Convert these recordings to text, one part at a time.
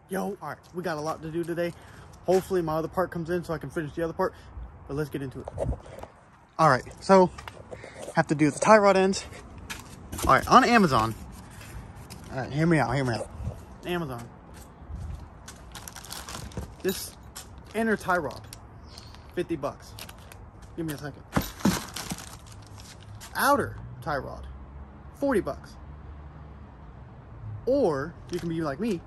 Yo, all right, we got a lot to do today. Hopefully my other part comes in so I can finish the other part, but let's get into it. All right, so have to do the tie rod ends. All right, on Amazon. All right, hear me out. Amazon. This inner tie rod, 50 bucks. Give me a second. Outer tie rod, 40 bucks. Or you can be like me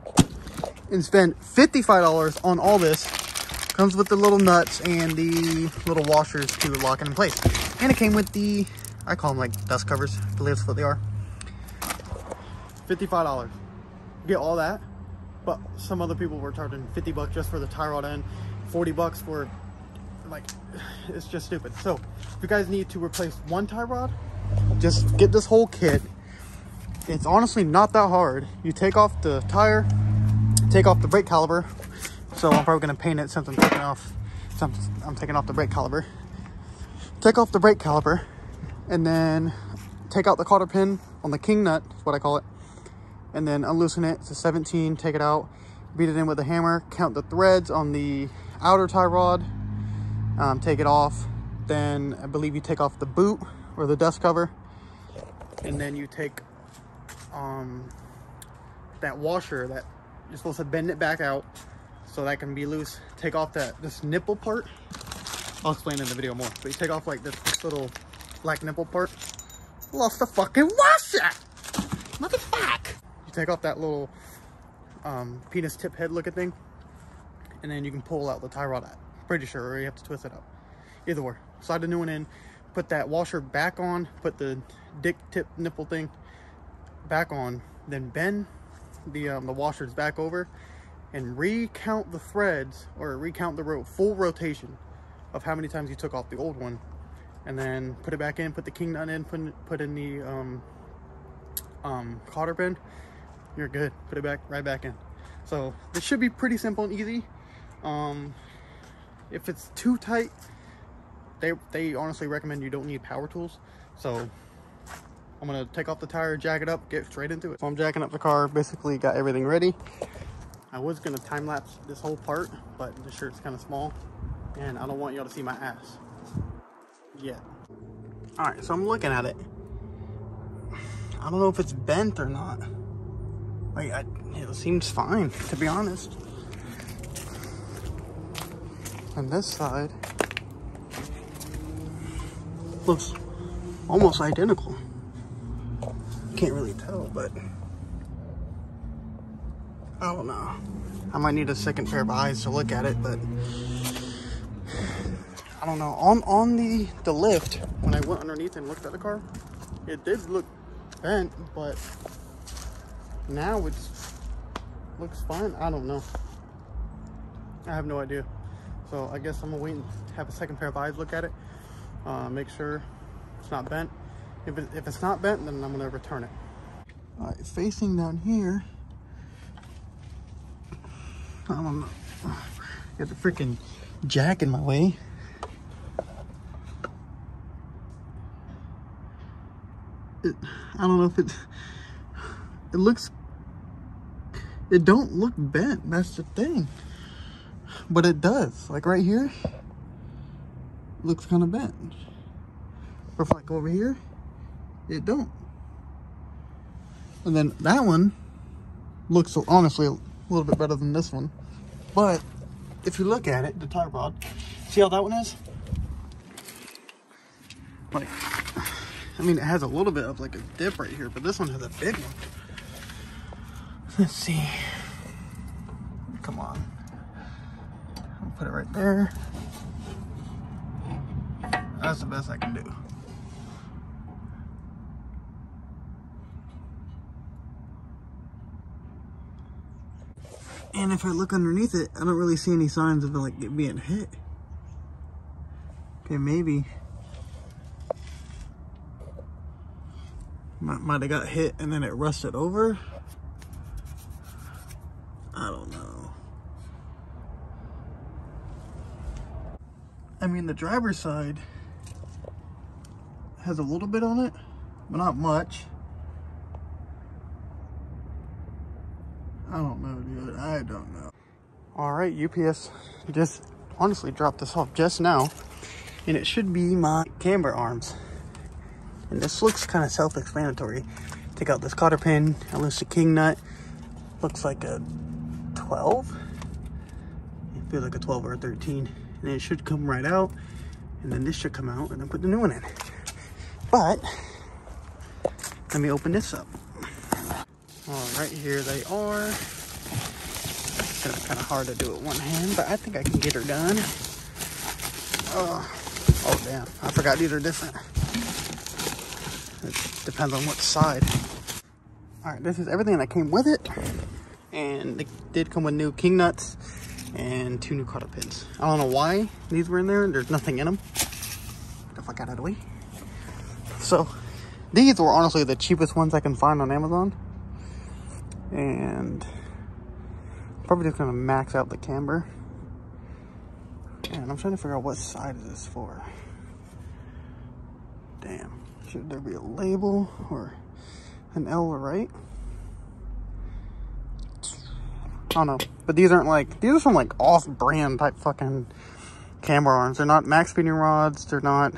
and spend $55 on all this. Comes with the little nuts and the little washers to lock it in place. And it came with the, I call them like dust covers. I believe that's what they are. $55. Get all that. But some other people were charging 50 bucks just for the tie rod end. 40 bucks for, like, it's just stupid. So if you guys need to replace one tie rod, just get this whole kit. It's honestly not that hard. You take off the tire, take off the brake caliper. So I'm probably gonna paint it since I'm taking off the brake caliper. Take off the brake caliper and then take out the cotter pin on the king nut, is what I call it. And then unloosen it. It's a 17, take it out, beat it in with a hammer, count the threads on the outer tie rod, take it off. Then I believe you take off the boot or the dust cover, and then you take that washer that you're supposed to bend it back out so that can be loose. Take off this nipple part. I'll explain in the video more, but you take off like this little black nipple part. Lost the fucking washer! Motherfuck! You take off that little penis tip head looking thing, and then you can pull out the tie rod. Pretty sure, or you have to twist it up. Either way, slide the new one in, put that washer back on, put the dick tip nipple thing back on, then bend the washers back over and recount the threads, or recount the full rotation of how many times you took off the old one, and then put it back in, put the king nut in, put in the cotter pin. You're good. Put it right back in. So this should be pretty simple and easy. If it's too tight, they honestly recommend you don't need power tools. So I'm gonna take off the tire, jack it up, get straight into it. So I'm jacking up the car, basically got everything ready. I was gonna time lapse this whole part, but the shirt's kind of small and I don't want y'all to see my ass yet. All right, so I'm looking at it. I don't know if it's bent or not. Like, it seems fine, to be honest. And this side looks almost identical. Can't really tell, but I don't know. I might need a second pair of eyes to look at it, but I don't know. On the lift, when I went underneath and looked at the car, it did look bent, but now looks fine. I don't know. I have no idea. So I guess I'm gonna wait and have a second pair of eyes look at it, make sure it's not bent. If it's not bent, then I'm gonna return it. All right, facing down here, I don't know. Got the freaking jack in my way. I don't know if it don't look bent. That's the thing. But it does. Like right here, looks kind of bent. But if I go over here, it don't. And then that one looks honestly a little bit better than this one. But if you look at it, the tie rod, see how that one is? Like, I mean, it has a little bit of like a dip right here, but this one has a big one. Let's see. Come on. I'll put it right there. That's the best I can do. And if I look underneath it, I don't really see any signs of like it being hit. Okay, maybe. Might have got hit and then it rusted over. I don't know. I mean, the driver's side has a little bit on it, but not much. I don't know, dude. I I don't know. All right, UPS just honestly dropped this off just now, and it should be my camber arms. And this looks kind of self-explanatory. Take out this cotter pin, unloose the king nut. Looks like a 12. It feels like a 12 or a 13. And it should come right out. And then this should come out, and then put the new one in. But let me open this up. All right, here they are. It's gonna be kind of hard to do it one hand, but I think I can get her done. Oh damn, I forgot these are different. It depends on what side. All right, this is everything that came with it. And they did come with new king nuts and 2 new cotter pins. I don't know why these were in there. There's nothing in them. Get the fuck out of the way. So these were honestly the cheapest ones I can find on Amazon. And probably just gonna max out the camber. And I'm trying to figure out what side is this for. Damn, should there be a label or an L or right? I don't know, but these aren't like, these are some like off-brand type fucking camber arms. They're not max speeding rods. They're not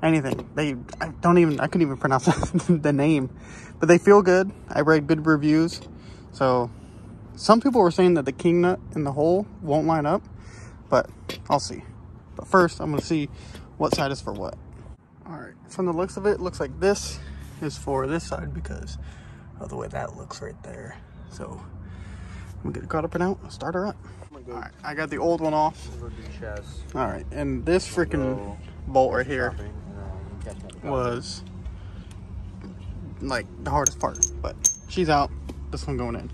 anything. I couldn't even pronounce the name, but they feel good. I read good reviews. So some people were saying that the king nut and the hole won't line up, but I'll see. But first I'm gonna see what side is for what. All right, from the looks of it, looks like this is for this side because of the way that looks right there. So I'm gonna get the cotter pin out, start her up. All right, I got the old one off. All right, and this freaking bolt right here was like the hardest part, but she's out. This one going in.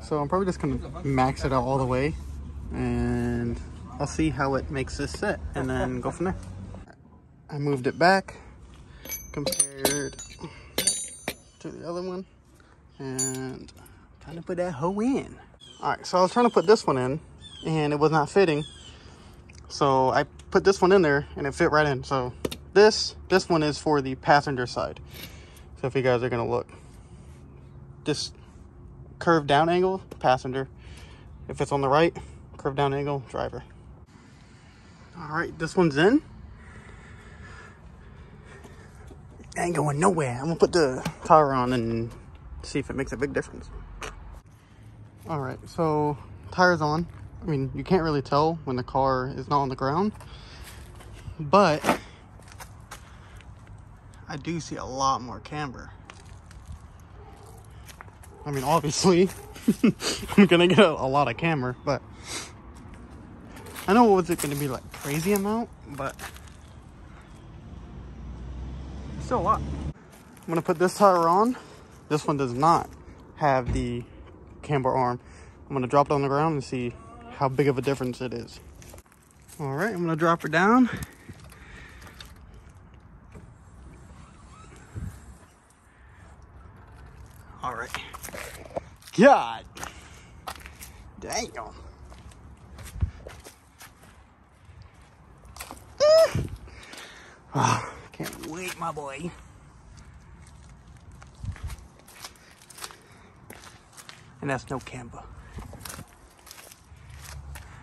So I'm probably just gonna max it out all the way, and I'll see how it makes this set, and then go from there. I moved it back compared to the other one, and trying to put that hoe in. All right, so I was trying to put this one in, and it was not fitting. So I put this one in there, and it fit right in. So this one is for the passenger side. So if you guys are gonna look, this curved down angle, passenger. If it's on the right, curved down angle, driver. All right, this one's in. Ain't going nowhere. I'm gonna put the tire on and see if it makes a big difference. All right, so tire's on. I mean, you can't really tell when the car is not on the ground, but I do see a lot more camber. I mean, obviously, I'm gonna get a lot of camber, but I know it wasn't gonna be like crazy amount, but it's still a lot. I'm gonna put this tire on. This one does not have the camber arm. I'm gonna drop it on the ground and see how big of a difference it is. All right, I'm gonna drop her down. All right. God damn. Oh, can't wait, my boy. And that's no camber.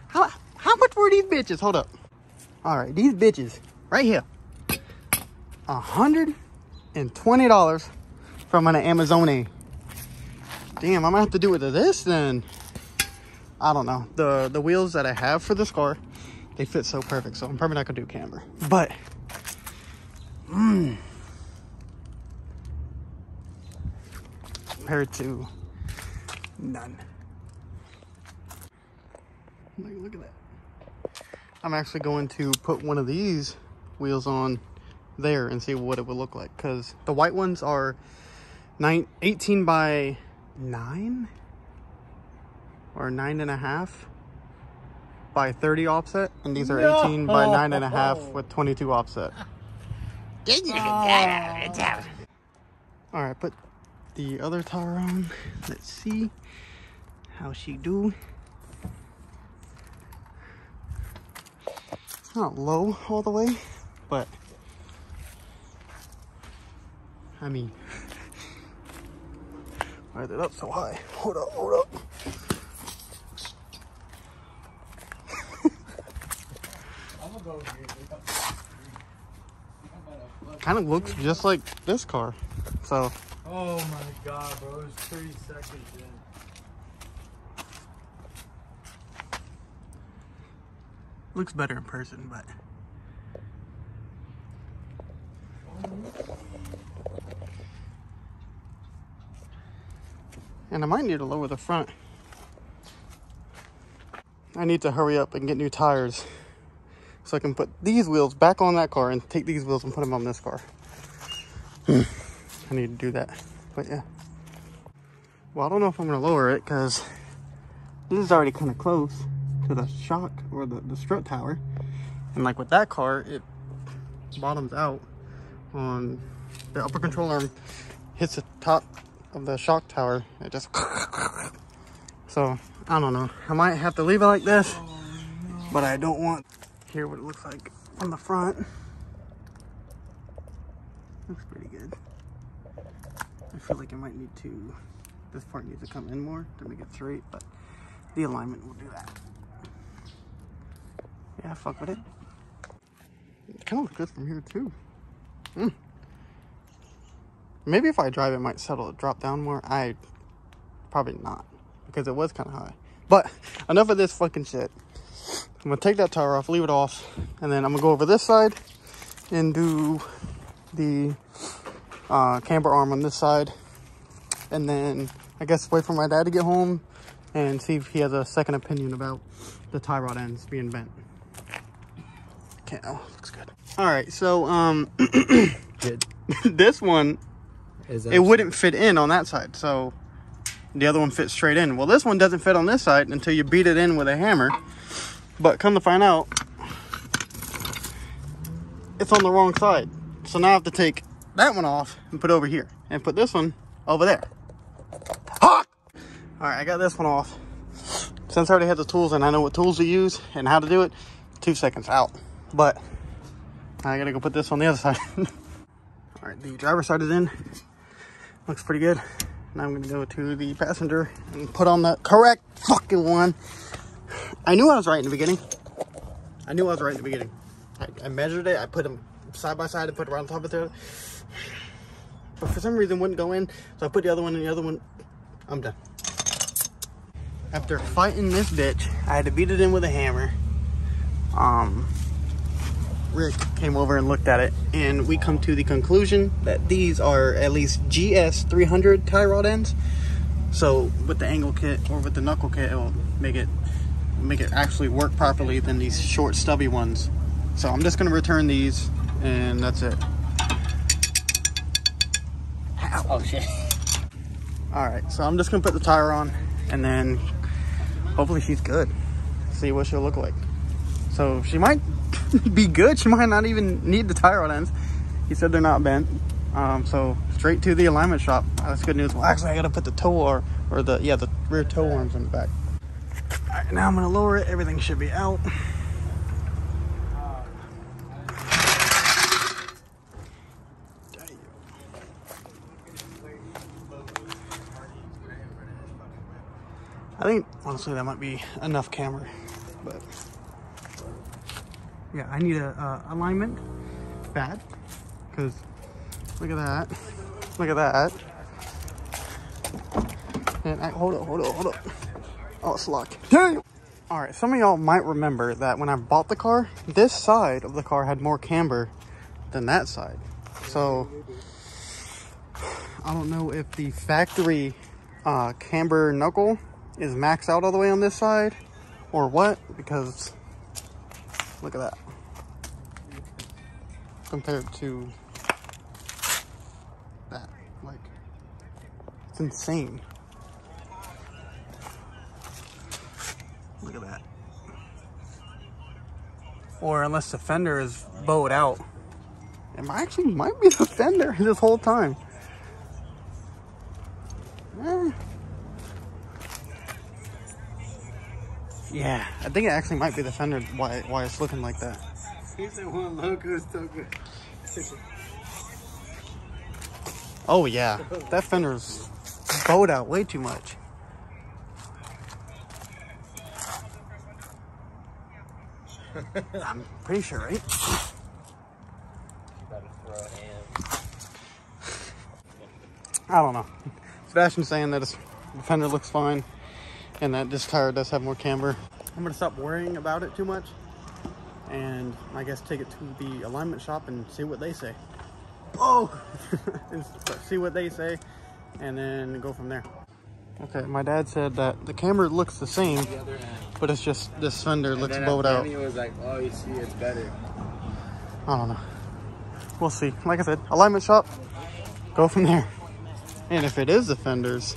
How much were these bitches? Hold up. All right, these bitches right here. $120 from an Amazon. Damn, I'm gonna have to do it to this then. I don't know. The wheels that I have for this car, they fit so perfect, so I'm probably not gonna do camber. But compared to none. Like, look at that. I'm actually going to put one of these wheels on there and see what it would look like, because the white ones are 18 by 9 or 9.5 by 30 offset, and these are 18 by 9.5 with 22 offset. All right, put the other tire on. Let's see how she do. It's not low all the way, but I mean, why is it up so high? Hold up, hold up. kind of looks just like this car. So. Oh my god, bro! It was 30 seconds in. Looks better in person, but. And I might need to lower the front. I need to hurry up and get new tires so I can put these wheels back on that car and take these wheels and put them on this car. I need to do that, but yeah. Well, I don't know if I'm gonna lower it because this is already kind of close to the shock or the strut tower. And like with that car, it bottoms out on the upper control arm, hits the top of the shock tower. It just, so I don't know. I might have to leave it like this, but I don't want. Here what it looks like on the front. Looks pretty good. I feel like I might need to, this part needs to come in more to make it straight, but the alignment will do that. Yeah, fuck with it. It kind of looks good from here too. Maybe if I drive it might settle, drop down more. Probably not, because it was kind of high. But enough of this fucking shit. I'm gonna take that tire off, leave it off, and then I'm gonna go over this side and do the camber arm on this side, and then I guess wait for my dad to get home and see if he has a second opinion about the tie rod ends being bent. Okay, oh, looks good. All right, so Good. this one, it wouldn't fit in on that side, so the other one fits straight in. Well, this one doesn't fit on this side until you beat it in with a hammer. But come to find out, it's on the wrong side. So now I have to take that one off and put it over here and put this one over there. All right, I got this one off. Since I already had the tools and I know what tools to use and how to do it, 2 seconds out. But I gotta go put this on the other side. All right, the driver's side is in. Looks pretty good. Now I'm gonna go to the passenger and put on the correct fucking one. I knew I was right in the beginning. I measured it. I put them side by side and put it right on top of it. But for some reason, it wouldn't go in. So I put the other one in the other one. I'm done. After fighting this bitch, I had to beat it in with a hammer. Rick came over and looked at it, and we come to the conclusion that these are at least GS 300 tie rod ends. So with the angle kit or with the knuckle kit, it will make it actually work properly than these short stubby ones. So I'm just gonna return these, and that's it. Ow. Oh shit. All right, so I'm just gonna put the tire on, and then hopefully she's good. See what she'll look like. So she might be good. She might not even need the tire rod ends. He said they're not bent. So straight to the alignment shop. That's good news. Well, actually I gotta put the toe or the rear toe arms in the back. All right, now I'm gonna lower it. Everything should be out. I think honestly that might be enough camber, but yeah, I need a alignment bad, because look at that, and hold up, oh, it's locked. Damn. All right, some of y'all might remember that when I bought the car, this side of the car had more camber than that side. So I don't know if the factory camber knuckle is maxed out all the way on this side or what, because look at that compared to that. Like, it's insane. Look at that. Or unless the fender is bowed out. It actually might be the fender this whole time. Yeah, I think it actually might be the fender why it's looking like that. He said one logo is so good. Oh yeah, that fender's bowed out way too much. I'm pretty sure, right? About to throw a hand. I don't know. Sebastian's saying that his fender looks fine and that this tire does have more camber. I'm gonna stop worrying about it too much and I guess take it to the alignment shop and see what they say. Oh! See what they say and then go from there. Okay, my dad said that the camber looks the same, but it's just this fender looks bowed out. He was like, oh, you see, it's better. I don't know. We'll see. Like I said, alignment shop, go from there. And if it is the fenders,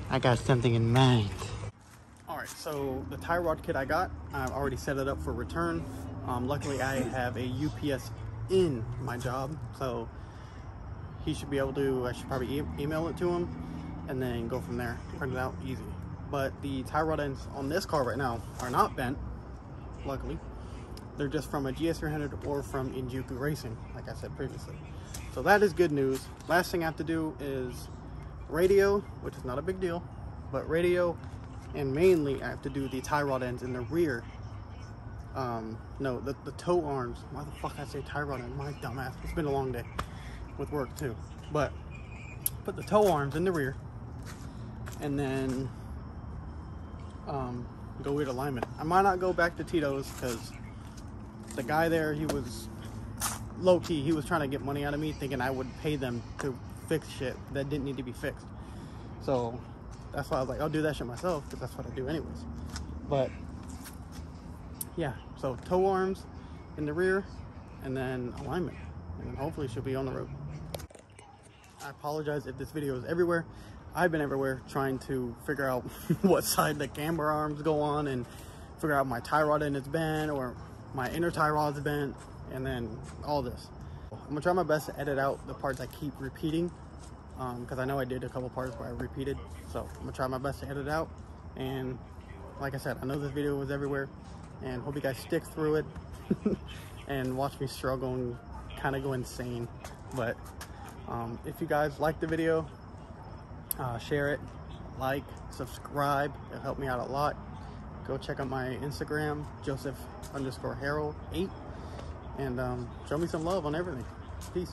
I got something in mind. All right, so the tie rod kit I got, I've already set it up for return. Luckily, I have a UPS in my job, so he should be able to, I should probably email it to him and then go from there, print it out easy. But the tie rod ends on this car right now are not bent, luckily. They're just from a GS300 or from Injuku Racing, like I said previously. So that is good news. Last thing I have to do is radio, which is not a big deal, but radio, and mainly I have to do the tie rod ends in the rear. No, the toe arms. Why the fuck I say tie rod end? My dumbass. It's been a long day with work too. But put the toe arms in the rear and then go with alignment. I might not go back to Tito's because the guy there, he was low-key, he was trying to get money out of me thinking I would pay them to fix shit that didn't need to be fixed. So that's why I was like, I'll do that shit myself because that's what I do anyways. But yeah, so toe arms in the rear and then alignment, and then hopefully she'll be on the road. I apologize if this video is everywhere. I've been everywhere trying to figure out what side the camber arms go on and figure out my tie rod end is bent or my inner tie rod's bent, and then all this. I'm gonna try my best to edit out the parts I keep repeating because I know I did a couple parts where I repeated. So I'm gonna try my best to edit out. And like I said, I know this video was everywhere and hope you guys stick through it and watch me struggle and kind of go insane. But if you guys like the video, share it, like, subscribe. It'll help me out a lot. Go check out my Instagram, Joseph_Harold8, and show me some love on everything. Peace.